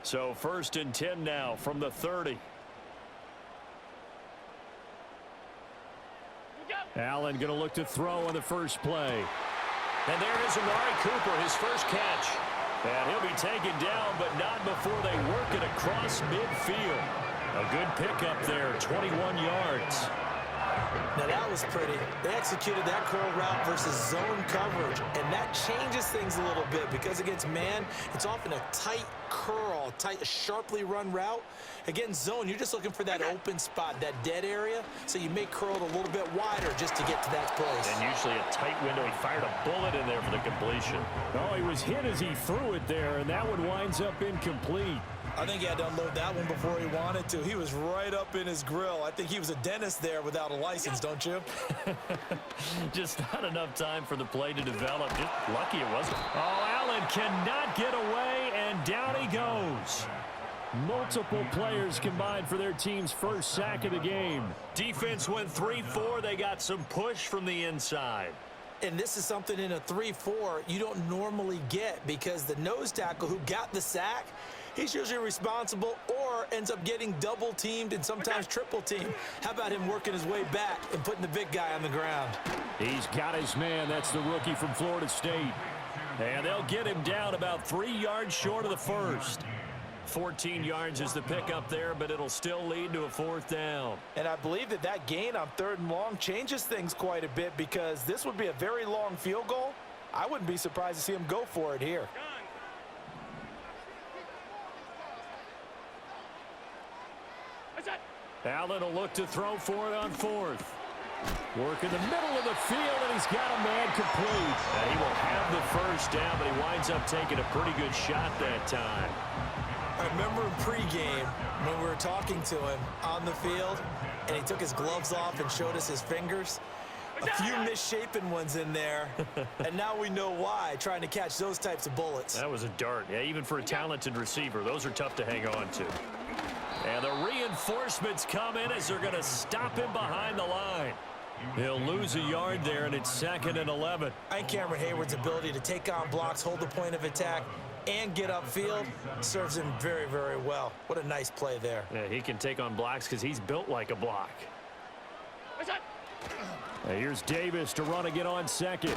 So 1st and 10 now from the 30. Allen going to look to throw on the first play. And there is Amari Cooper, his first catch. And he'll be taken down, but not before they work it across midfield. A good pickup there, 21 yards. Now that was pretty. They executed that curl route versus zone coverage, and that changes things a little bit because against man, it's often a tight curl, sharply run route. Against zone, you're just looking for that open spot, that dead area, so you may curl it a little bit wider just to get to that place. And usually a tight window. He fired a bullet in there for the completion. Oh, he was hit as he threw it there, and that one winds up incomplete. I think he had to unload that one before he wanted to. He was right up in his grill. I think he was a dentist there without a license, don't you? Just not enough time for the play to develop. Just lucky it wasn't. Oh, Allen cannot get away, and down he goes. Multiple players combined for their team's first sack of the game. Defense went 3-4. They got some push from the inside. And this is something in a 3-4 you don't normally get because the nose tackle who got the sack, he's usually responsible or ends up getting double teamed and sometimes triple teamed. How about him working his way back and putting the big guy on the ground? He's got his man. That's the rookie from Florida State. And they'll get him down about 3 yards short of the first. 14 yards is the pickup there, but it'll still lead to a 4th down. And I believe that gain on 3rd and long changes things quite a bit because this would be a very long field goal. I wouldn't be surprised to see him go for it here. Allen will look to throw for it on 4th. Work in the middle of the field, and he's got a man complete. And he will have the first down, but he winds up taking a pretty good shot that time. I remember in pregame when we were talking to him on the field, and he took his gloves off and showed us his fingers. A few misshapen ones in there, and now we know why, trying to catch those types of bullets. That was a dart. Yeah, even for a talented receiver, those are tough to hang on to. And the reinforcements come in as they're going to stop him behind the line. He'll lose a yard there, and it's 2nd and 11. I think Cameron Hayward's ability to take on blocks, hold the point of attack, and get upfield serves him very, very well. What a nice play there. Yeah, he can take on blocks because he's built like a block. Now here's Davis to run again on 2nd.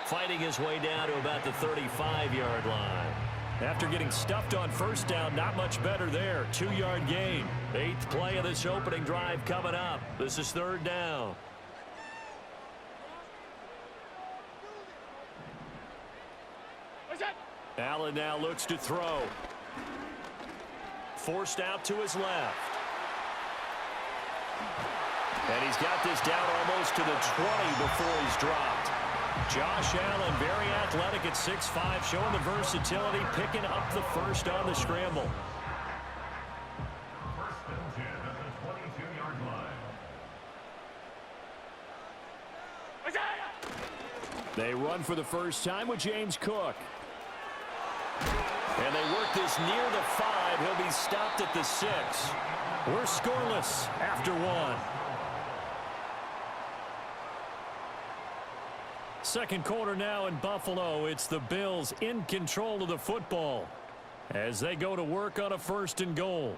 Fighting his way down to about the 35-yard line. After getting stuffed on 1st down, not much better there. 2-yard gain. 8th play of this opening drive coming up. This is 3rd down. Allen now looks to throw. Forced out to his left. And he's got this down almost to the 20 before he's dropped. Josh Allen, very athletic at 6'5", showing the versatility, picking up the first on the scramble. They run for the first time with James Cook. And they work this near the 5. He'll be stopped at the 6. We're scoreless after 1. Second quarter now in Buffalo. It's the Bills in control of the football as they go to work on a 1st and goal.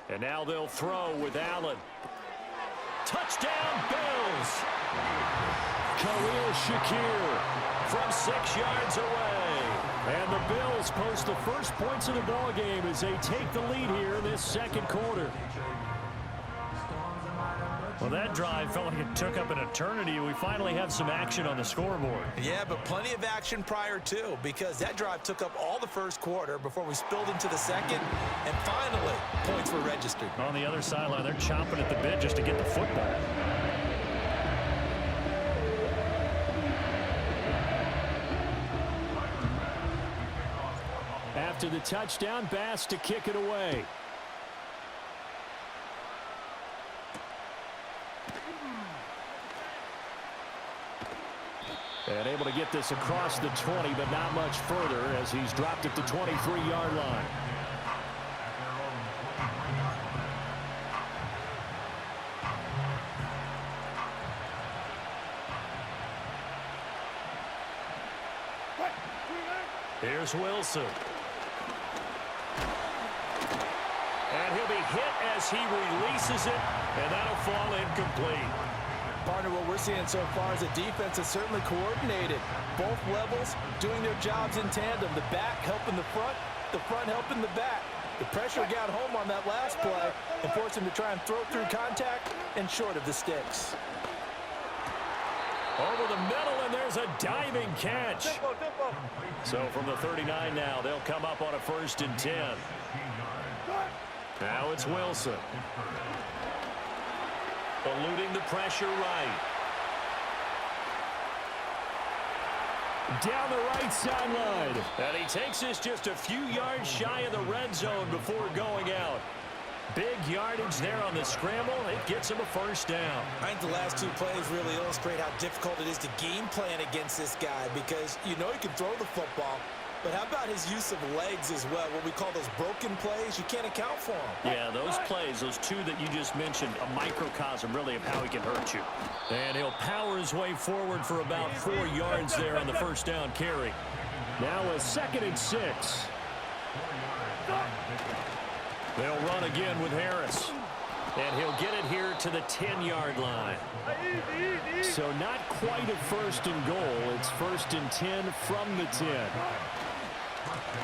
And now they'll throw with Allen. Touchdown, Bills! Khalil Shakir from 6 yards away. And the Bills post the first points of the ballgame as they take the lead here in this 2nd quarter. Well, that drive felt like it took up an eternity. We finally have some action on the scoreboard. Yeah, but plenty of action prior to, because that drive took up all the 1st quarter before we spilled into the 2nd, and finally, points were registered. On the other sideline, they're chomping at the bit just to get the football. After the touchdown, Bass to kick it away. And able to get this across the 20, but not much further as he's dropped at the 23-yard line. Here's Wilson. And he'll be hit as he releases it, and that'll fall incomplete. Partner, what we're seeing so far is a defense that's certainly coordinated. Both levels doing their jobs in tandem. The back helping the front helping the back. The pressure got home on that last play and forced him to try and throw through contact and short of the sticks. Over the middle, and there's a diving catch. So from the 39 now, they'll come up on a 1st and 10. Now it's Wilson. Eluding the pressure right. Down the right sideline. And he takes this just a few yards shy of the red zone before going out. Big yardage there on the scramble. It gets him a 1st down. I think the last 2 plays really illustrate how difficult it is to game plan against this guy because you know he can throw the football, but how about his use of legs as well? What we call those broken plays, you can't account for them. Yeah, those plays, those 2 that you just mentioned, a microcosm really of how he can hurt you. And he'll power his way forward for about 4 yards there on the 1st down carry. Now a 2nd and 6. They'll run again with Harris. And he'll get it here to the 10-yard line. So not quite a 1st and goal. It's 1st and 10 from the 10.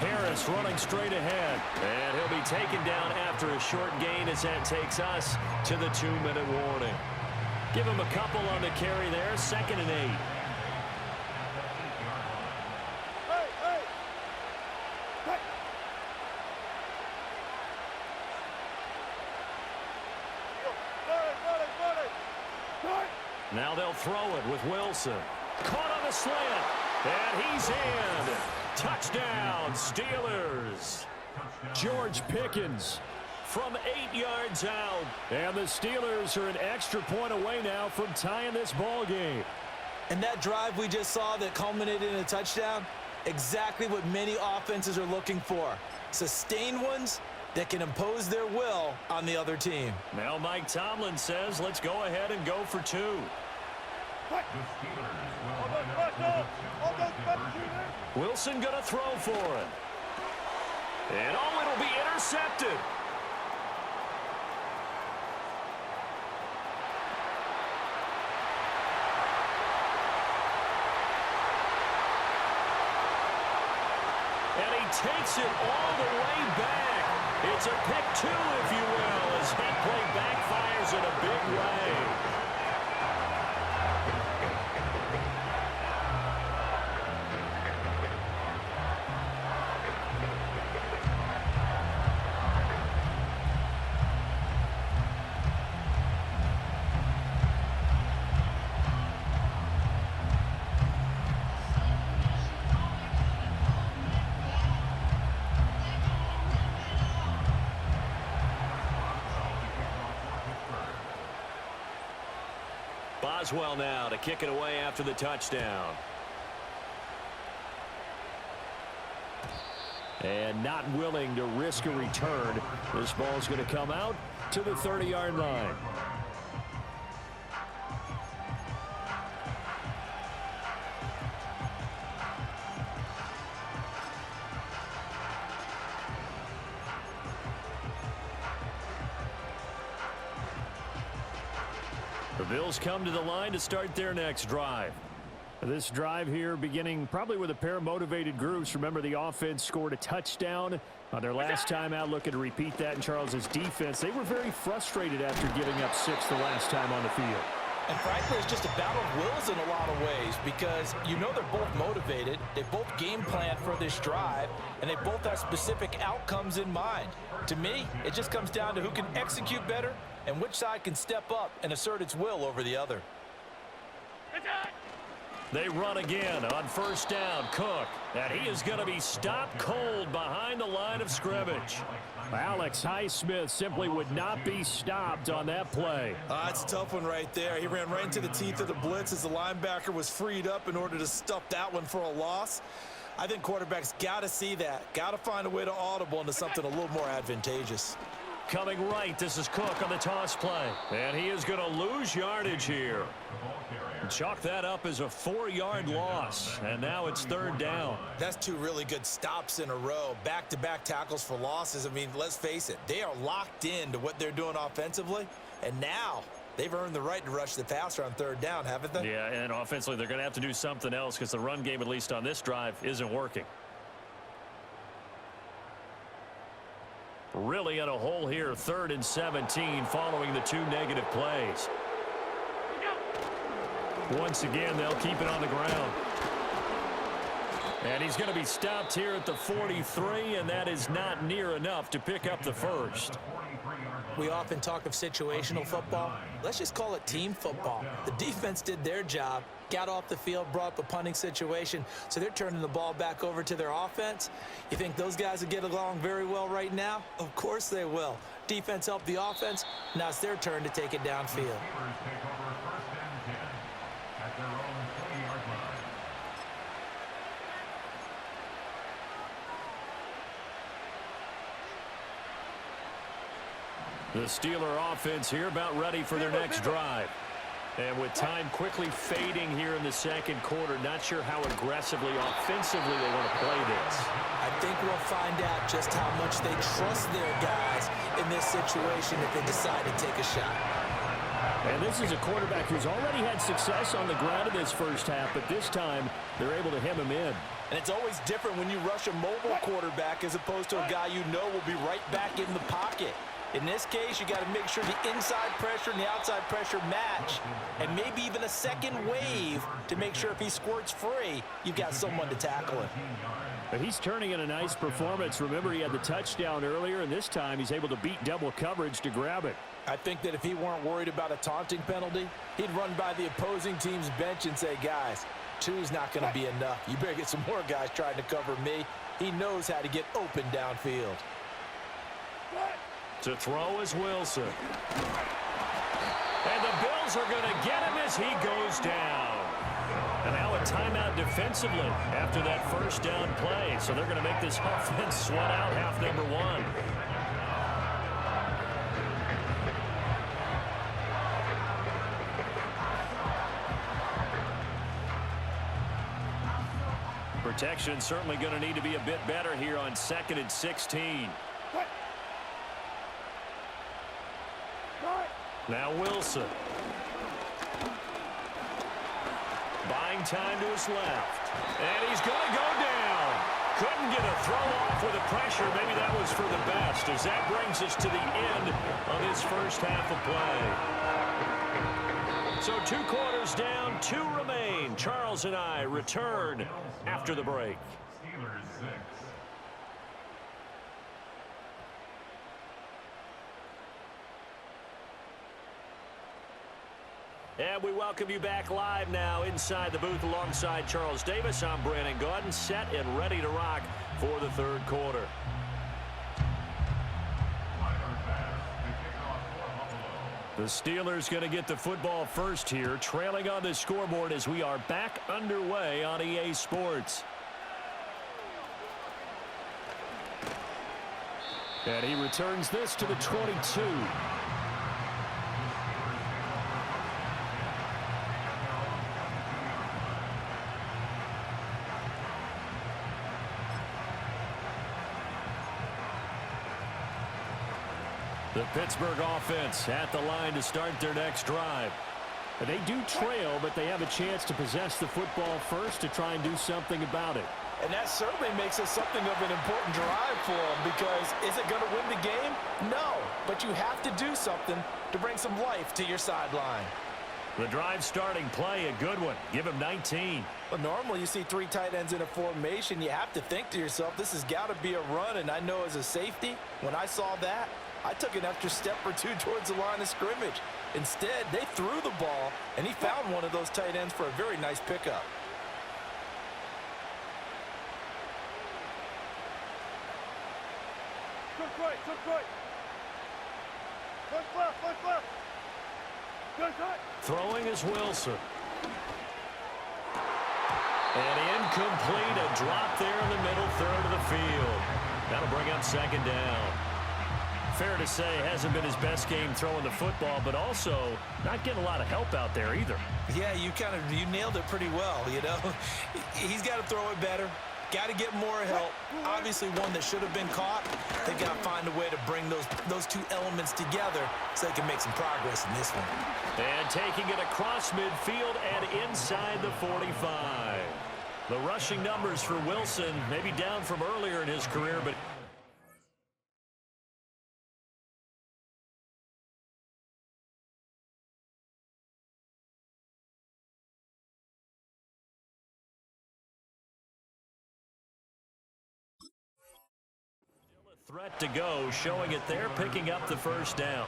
Harris running straight ahead. And he'll be taken down after a short gain as that takes us to the 2-minute warning. Give him a couple on the carry there. 2nd and 8. Now they'll throw it with Wilson. Caught on the slant. And he's in. Touchdown, Steelers. George Pickens from 8 yards out. And the Steelers are an extra point away now from tying this ball game. And that drive we just saw that culminated in a touchdown, exactly what many offenses are looking for. Sustained ones that can impose their will on the other team. Now Mike Tomlin says, let's go ahead and go for 2. Wilson going to throw for it. And it'll be intercepted. And he takes it all the way back. It's a pick 2, if you will, as that play backfires in a big way. Boswell now to kick it away after the touchdown. And not willing to risk a return. This ball's going to come out to the 30-yard line. The Bills come to the line to start their next drive. This drive here beginning probably with a pair of motivated groups. Remember, the offense scored a touchdown on their last time out, looking to repeat that in Charles's defense. They were very frustrated after giving up 6 the last time on the field. And frankly, it's just a battle of wills in a lot of ways because you know they're both motivated. They both game plan for this drive, and they both have specific outcomes in mind. To me, it just comes down to who can execute better and which side can step up and assert its will over the other. They run again on first down. Cook, and he is going to be stopped cold behind the line of scrimmage. Alex Highsmith simply would not be stopped on that play. It's a tough one right there. He ran right into the teeth of the blitz as the linebacker was freed up in order to stuff that one for a loss. I think quarterbacks got to see that. Got to find a way to audible into something a little more advantageous. Coming right, this is Cook on the toss play. And he is going to lose yardage here. Chalk that up as a 4-yard loss, and now it's third down. That's two really good stops in a row. Back-to-back tackles for losses. I mean, let's face it, they are locked into what they're doing offensively, and now they've earned the right to rush the passer on third down, haven't they? Yeah, and offensively, they're going to have to do something else because the run game, at least on this drive, isn't working. Really in a hole here, 3rd and 17 following the 2 negative plays. Once again, they'll keep it on the ground. And he's going to be stopped here at the 43, and that is not near enough to pick up the first. We often talk of situational football. Let's just call it team football. The defense did their job, got off the field, brought up a punting situation, so they're turning the ball back over to their offense. You think those guys will get along very well right now? Of course they will. Defense helped the offense. Now it's their turn to take it downfield. The Steeler offense here about ready for their next drive. And with time quickly fading here in the second quarter, not sure how aggressively, offensively they want to play this. I think we'll find out just how much they trust their guys in this situation if they decide to take a shot. And this is a quarterback who's already had success on the ground in this first half, but this time they're able to hem him in. And it's always different when you rush a mobile quarterback as opposed to a guy you know will be right back in the pocket. In this case, you got to make sure the inside pressure and the outside pressure match, and maybe even a second wave to make sure if he squirts free, you've got someone to tackle him. But he's turning in a nice performance. Remember, he had the touchdown earlier, and this time he's able to beat double coverage to grab it. I think that if he weren't worried about a taunting penalty, he'd run by the opposing team's bench and say, guys, 2's not going to be enough. You better get some more guys trying to cover me. He knows how to get open downfield. To throw is Wilson. And the Bills are going to get him as he goes down. And now a timeout defensively after that first down play. So they're going to make this offense sweat out half number 1. Protection certainly going to need to be a bit better here on 2nd and 16. Now Wilson. Buying time to his left. And he's going to go down. Couldn't get a throw off with the pressure. Maybe that was for the best, as that brings us to the end of this first half of play. So 2 quarters down, 2 remain. Charles and I return after the break. And we welcome you back live now inside the booth alongside Charles Davis. I'm Brandon Gaudin, set and ready to rock for the third quarter. The Steelers going to get the football first here, trailing on the scoreboard as we are back underway on EA Sports. And he returns this to the 22. The Pittsburgh offense at the line to start their next drive. They do trail, but they have a chance to possess the football first to try and do something about it. And that certainly makes it something of an important drive for them, because is it going to win the game? No, but you have to do something to bring some life to your sideline. The drive starting play, a good one. Give him 19. Well, normally you see 3 tight ends in a formation. You have to think to yourself, this has got to be a run, and I know as a safety, when I saw that, I took an extra step or 2 towards the line of scrimmage. Instead, they threw the ball, and he found one of those tight ends for a very nice pickup. Throwing is Wilson. And incomplete, a drop there in the middle third of the field. That'll bring up second down. Fair to say, hasn't been his best game throwing the football, but also not getting a lot of help out there either. Yeah, you nailed it pretty well, you know. He's got to throw it better. Got to get more help. Obviously, one that should have been caught. They've got to find a way to bring those two elements together so they can make some progress in this one. And taking it across midfield and inside the 45. The rushing numbers for Wilson, maybe down from earlier in his career, but threat to go, showing it there, picking up the first down.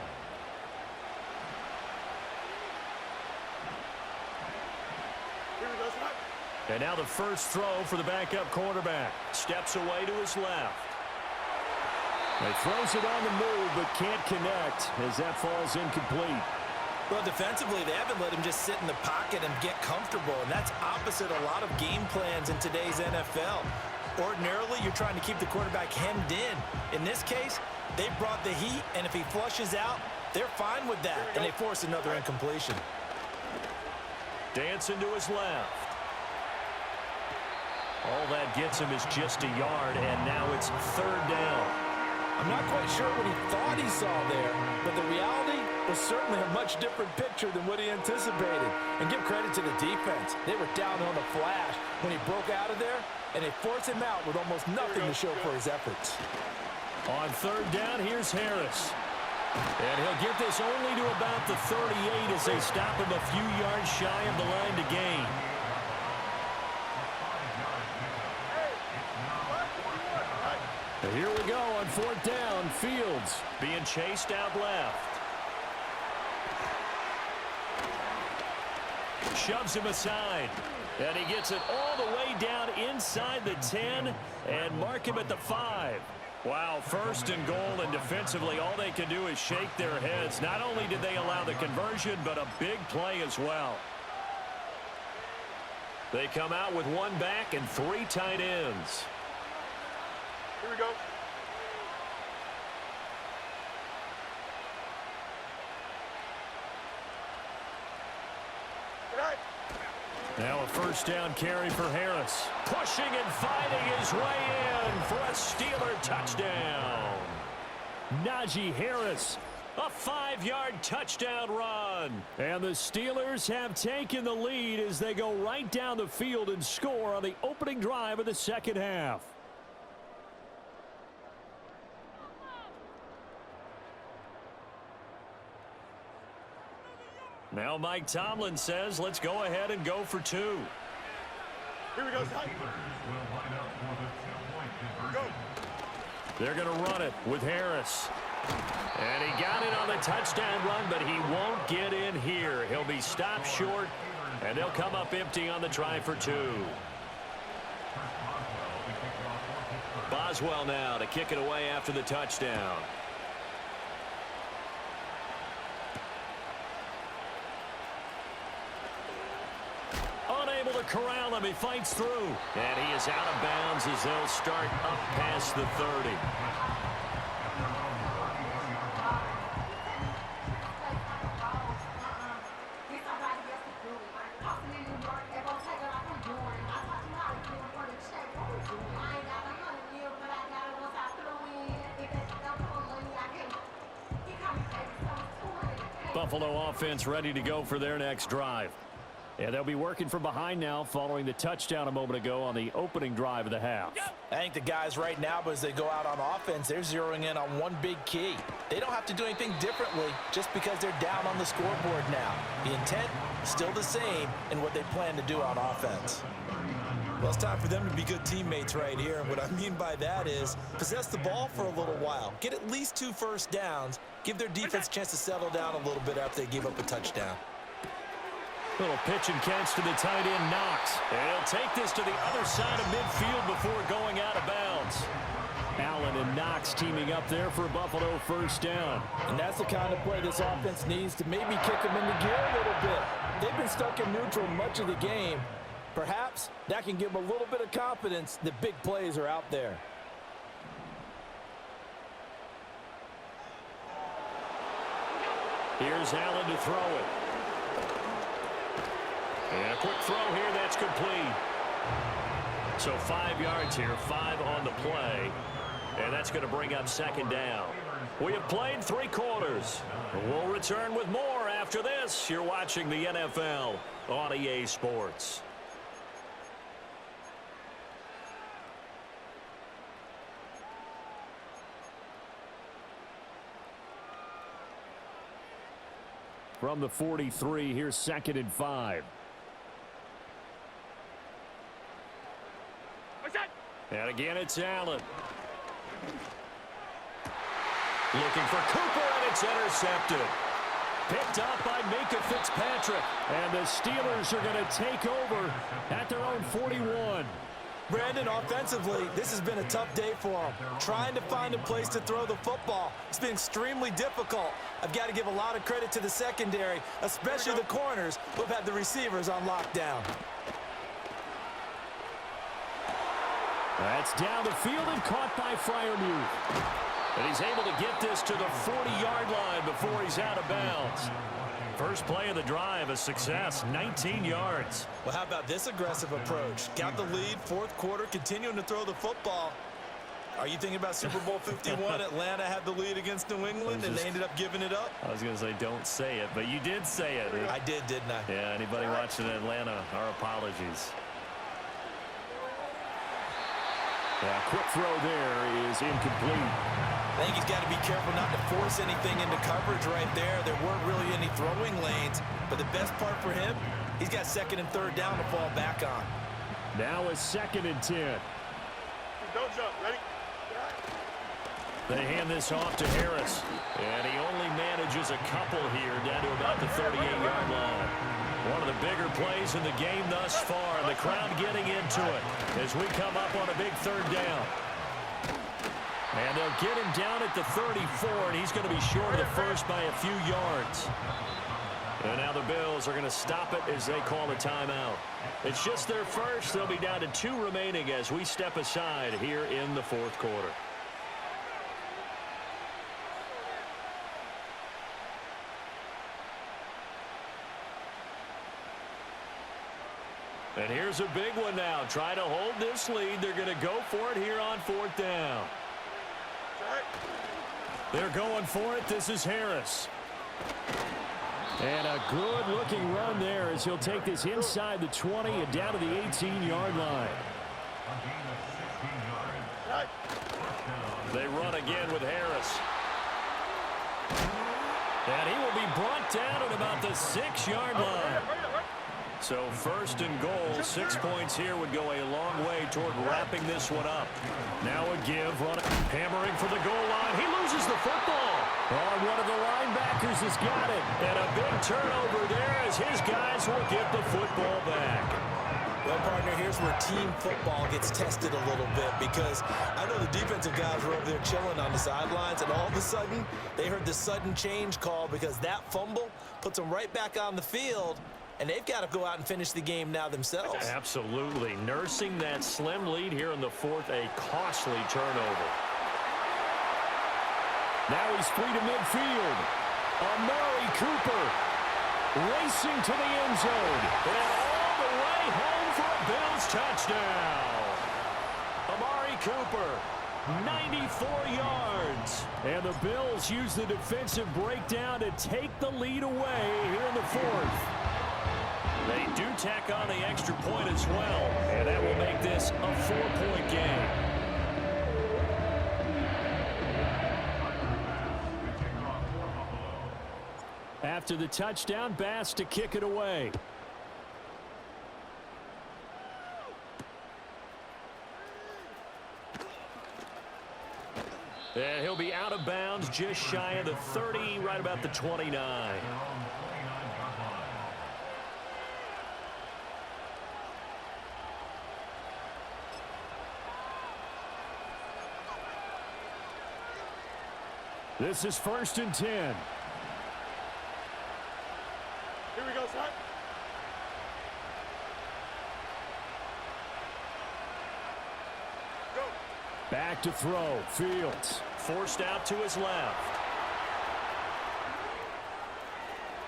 And now the first throw for the backup quarterback. Steps away to his left. He throws it on the move, but can't connect as that falls incomplete. Well, defensively, they haven't let him just sit in the pocket and get comfortable, and that's opposite a lot of game plans in today's NFL. Ordinarily, you're trying to keep the quarterback hemmed in. In this case, they brought the heat, and if he flushes out, they're fine with that, and they force another incompletion. Dancing to his left. All that gets him is just a yard, and now it's third down. I'm not quite sure what he thought he saw there, but the reality was certainly a much different picture than what he anticipated. And give credit to the defense. They were down on the flash when he broke out of there, and they forced him out with almost nothing to show for his efforts. On third down, here's Harris. And he'll get this only to about the 38 as they stop him a few yards shy of the line to gain. Here we go on fourth down. Fields being chased out left. Shoves him aside. And he gets it all the way down inside the 10 and mark him at the 5. Wow, first and goal, and defensively all they can do is shake their heads. Not only did they allow the conversion, but a big play as well. They come out with one back and 3 tight ends. Here we go. Now a first down carry for Harris. Pushing and fighting his way in for a Steeler touchdown. Najee Harris, a 5-yard touchdown run. And the Steelers have taken the lead as they go right down the field and score on the opening drive of the second half. Now Mike Tomlin says, let's go ahead and go for 2. Here we go, Ty. Go. They're going to run it with Harris. And he got it on the touchdown run, but he won't get in here. He'll be stopped short, and they'll come up empty on the try for 2. Boswell now to kick it away after the touchdown. Unable to corral him. He fights through. And he is out of bounds as they'll start up past the 30. Buffalo offense ready to go for their next drive. And they'll be working from behind now following the touchdown a moment ago on the opening drive of the half. I think the guys right now, as they go out on offense, they're zeroing in on one big key. They don't have to do anything differently just because they're down on the scoreboard now. The intent is still the same in what they plan to do on offense. Well, it's time for them to be good teammates right here. And what I mean by that is possess the ball for a little while. Get at least 2 first downs. Give their defense a chance to settle down a little bit after they give up a touchdown. Little pitch and catch to the tight end, Knox. And he'll take this to the other side of midfield before going out of bounds. Allen and Knox teaming up there for a Buffalo first down. And that's the kind of play this offense needs to maybe kick them into gear a little bit. They've been stuck in neutral much of the game. Perhaps that can give them a little bit of confidence that big plays are out there. Here's Allen to throw it. And a quick throw here, that's complete. So 5 yards here, 5 on the play. And that's going to bring up second down. We have played 3 quarters. We'll return with more after this. You're watching the NFL on EA Sports. From the 43, here's 2nd and 5. And again, it's Allen. Looking for Cooper, and it's intercepted. Picked up by Minkah Fitzpatrick. And the Steelers are going to take over at their own 41. Brandon, offensively, this has been a tough day for them. Trying to find a place to throw the football. It's been extremely difficult. I've got to give a lot of credit to the secondary, especially the corners who have had the receivers on lockdown. That's down the field and caught by Freiermuth. And he's able to get this to the 40-yard line before he's out of bounds. First play of the drive, a success, 19 yards. Well, how about this aggressive approach? Got the lead, 4th quarter, continuing to throw the football. Are you thinking about Super Bowl 51? Atlanta had the lead against New England, and they ended up giving it up? I was going to say don't say it, but you did say it. I did, didn't I? Yeah, anybody watching Atlanta, our apologies. Yeah, quick throw there is incomplete. I think he's got to be careful not to force anything into coverage right there. There weren't really any throwing lanes, but the best part for him, he's got 2nd and 3rd down to fall back on. Now a 2nd and 10. Don't jump. Ready? They hand this off to Harris, and he only manages a couple here down to about the 38-yard line. One of the bigger plays in the game thus far, and the crowd getting into it as we come up on a big 3rd down. And they'll get him down at the 34, and he's going to be short of the first by a few yards. And now the Bills are going to stop it as they call a timeout. It's just their first. They'll be down to 2 remaining as we step aside here in the 4th quarter. And here's a big one now. Try to hold this lead. They're going to go for it here on 4th down. They're going for it. This is Harris. And a good-looking run there as he'll take this inside the 20 and down to the 18-yard line. They run again with Harris. And he will be brought down at about the 6-yard line. So 1st and goal, 6 points here would go a long way toward wrapping this one up. Now a give, hammering for the goal line. He loses the football. Oh, one of the linebackers has got it. And a big turnover there as his guys will get the football back. Well, partner, here's where team football gets tested a little bit because I know the defensive guys were over there chilling on the sidelines, and all of a sudden they heard the sudden change call because that fumble puts them right back on the field. And they've got to go out and finish the game now themselves. Absolutely. Nursing that slim lead here in the 4th, a costly turnover. Now he's free to midfield. Amari Cooper racing to the end zone. And all the way home for a Bills touchdown. Amari Cooper, 94 yards. And the Bills use the defensive breakdown to take the lead away here in the 4th. They do tack on the extra point as well, and that will make this a 4-point game. After the touchdown, Bass to kick it away. And he'll be out of bounds just shy of the 30, right about the 29. This is 1st and 10. Here we go, son. Go. Back to throw. Fields forced out to his left.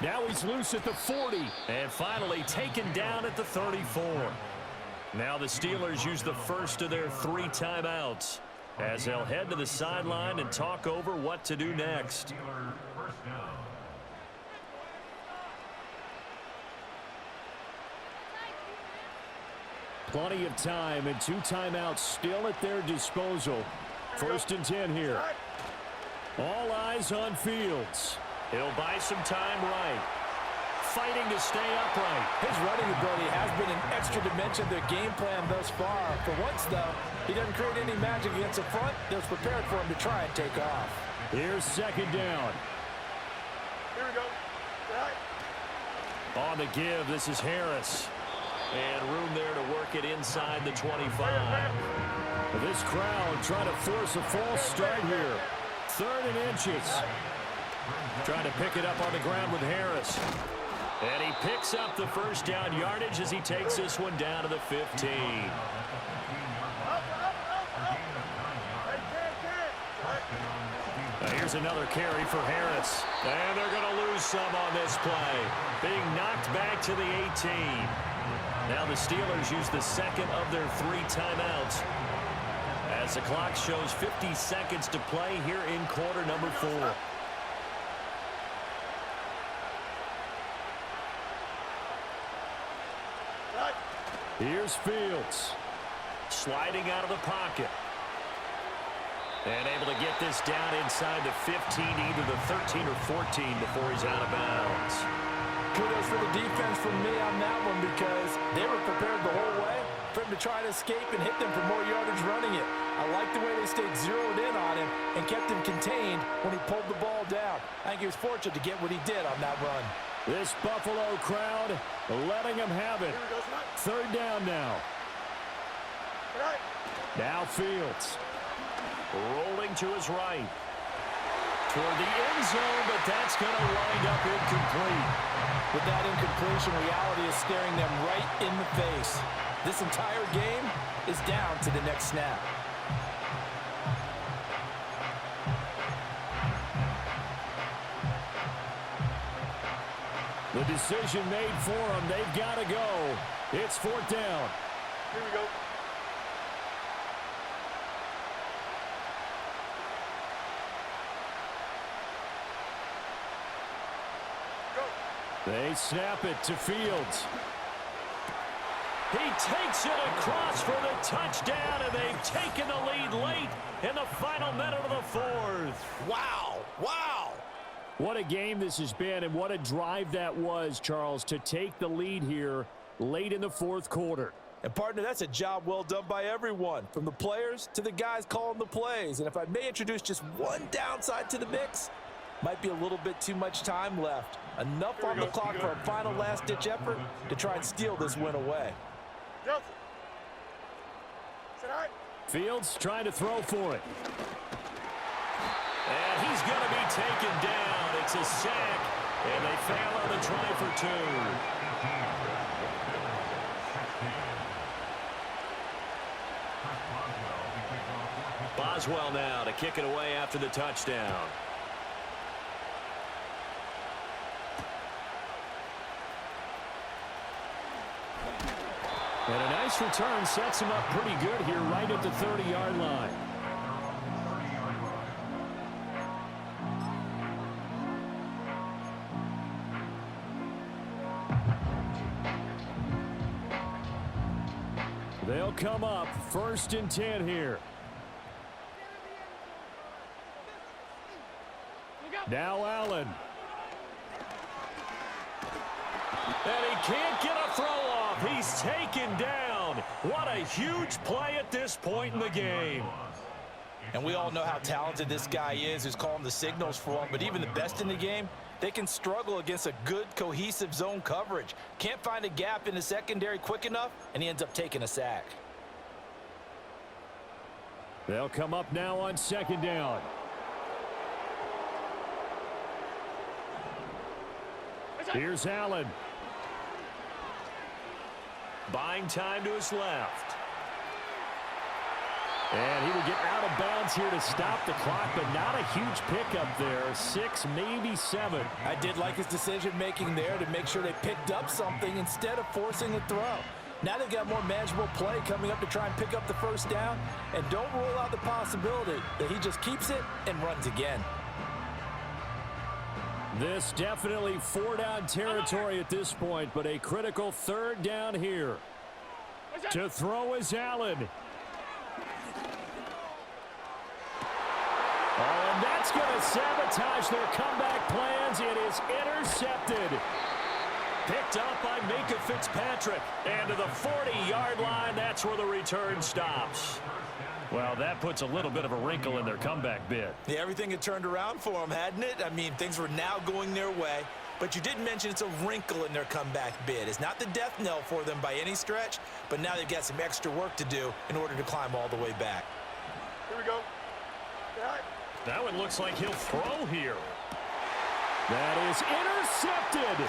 Now he's loose at the 40. And finally taken down at the 34. Now the Steelers use the first of their 3 timeouts as they'll head to the sideline and talk over what to do next. Plenty of time and 2 timeouts still at their disposal. 1st and 10 here. All eyes on Fields. He'll buy some time right. Fighting to stay upright. His running ability has been an extra dimension of their game plan thus far. For once, though, he doesn't create any magic against the front. They're prepared for him to try and take off. Here's 2nd down. Here we go. Right. On the give, this is Harris. And room there to work it inside the 25. This crowd trying to force a false start here. 3rd and inches. Trying to pick it up on the ground with Harris. And he picks up the 1st down yardage as he takes this one down to the 15. Now here's another carry for Harris. And they're going to lose some on this play. Being knocked back to the 18. Now the Steelers use the 2nd of their 3 timeouts as the clock shows 50 seconds to play here in quarter number 4. Here's Fields. Sliding out of the pocket. And able to get this down inside the 15, either the 13 or 14 before he's out of bounds. Kudos for the defense from me on that one because they were prepared the whole way for him to try to escape and hit them for more yardage running it. I like the way they stayed zeroed in on him and kept him contained when he pulled the ball down. I think he was fortunate to get what he did on that run. This Buffalo crowd letting him have it. 3rd down now. Right. Now Fields. Rolling to his right. Toward the end zone, but that's going to wind up incomplete. With that incompletion, reality is staring them right in the face. This entire game is down to the next snap. The decision made for them. They've got to go. It's 4th down. Here we go. They snap it to Fields. He takes it across for the touchdown, and they've taken the lead late in the final minute of the 4th. Wow. Wow. What a game this has been, and what a drive that was, Charles, to take the lead here late in the 4th quarter. And, partner, that's a job well done by everyone, from the players to the guys calling the plays. And if I may introduce just one downside to the mix, might be a little bit too much time left. Enough on the clock for a final last-ditch effort to try and steal this win away. Johnson. Sit high. Fields trying to throw for it. And he's going to be taken down. It's a sack, and they fail on the try for 2. Boswell now to kick it away after the touchdown. And a nice return sets him up pretty good here right at the 30-yard line. They'll come up 1st and 10 here. Now Allen. And he can't get a throw off. He's taken down. What a huge play at this point in the game. And we all know how talented this guy is who's calling the signals for him. But even the best in the game, they can struggle against a good, cohesive zone coverage. Can't find a gap in the secondary quick enough, and he ends up taking a sack. They'll come up now on 2nd down. Here's Allen. Buying time to his left. And he will get out of bounds here to stop the clock, but not a huge pickup there. 6, maybe 7. I did like his decision-making there to make sure they picked up something instead of forcing the throw. Now they've got more manageable play coming up to try and pick up the first down, and don't rule out the possibility that he just keeps it and runs again. This definitely 4-down territory at this point, but a critical 3rd down here. To throw is Allen. Oh, and that's going to sabotage their comeback plans. It is intercepted. Picked up by Minkah Fitzpatrick. And to the 40-yard line, that's where the return stops. Well, that puts a little bit of a wrinkle in their comeback bid. Yeah, everything had turned around for them, hadn't it? I mean, things were now going their way. But you did mention it's a wrinkle in their comeback bid. It's not the death knell for them by any stretch, but now they've got some extra work to do in order to climb all the way back. Here we go. Right. Now it looks like he'll throw here. That is intercepted.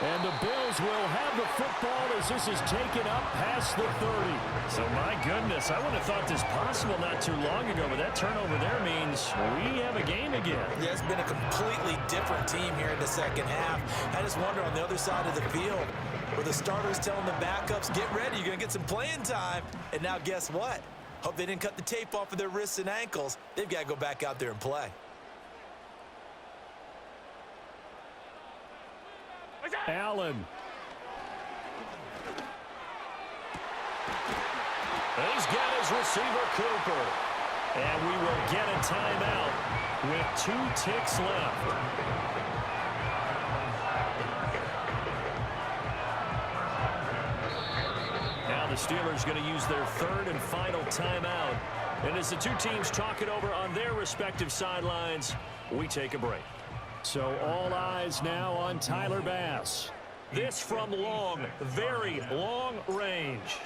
And the Bills will have the football as this is taken up past the 30. So, my goodness, I wouldn't have thought this possible not too long ago, but that turnover there means we have a game again. Yeah, it's been a completely different team here in the second half. I just wonder on the other side of the field, where the starters telling the backups, get ready, you're going to get some playing time. And now guess what? Hope they didn't cut the tape off of their wrists and ankles. They've got to go back out there and play. Allen. He's got his receiver, Cooper. And we will get a timeout with 2 ticks left. Now the Steelers going to use their 3rd and final timeout. And as the two teams talk it over on their respective sidelines, we take a break. So all eyes now on Tyler Bass. This from long, very long range.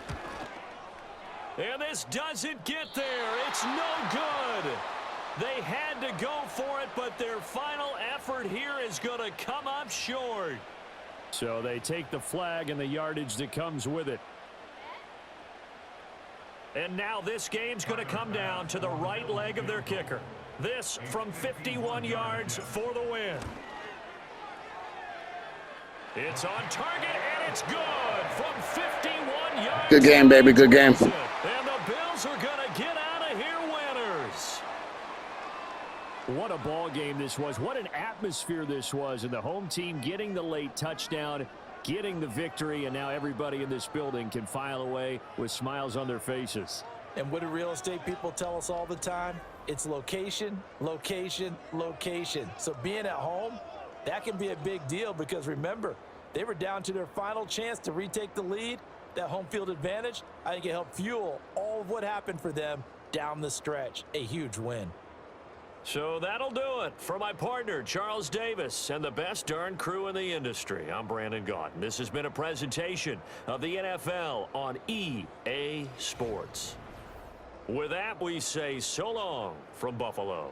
And this doesn't get there. It's no good. They had to go for it, but their final effort here is going to come up short. So they take the flag and the yardage that comes with it. And now this game's going to come down to the right leg of their kicker. This from 51 yards for the win. It's on target, and it's good from 51 yards. Good game, baby. Good game. And the Bills are going to get out of here winners. What a ball game this was. What an atmosphere this was. And the home team getting the late touchdown, getting the victory, and now everybody in this building can file away with smiles on their faces. And what do real estate people tell us all the time? It's location, location, location. So being at home, that can be a big deal because remember, they were down to their final chance to retake the lead. That home field advantage, I think it helped fuel all of what happened for them down the stretch. A huge win. So that'll do it for my partner, Charles Davis, and the best darn crew in the industry. I'm Brandon Gaudin. This has been a presentation of the NFL on EA Sports. With that, we say so long from Buffalo.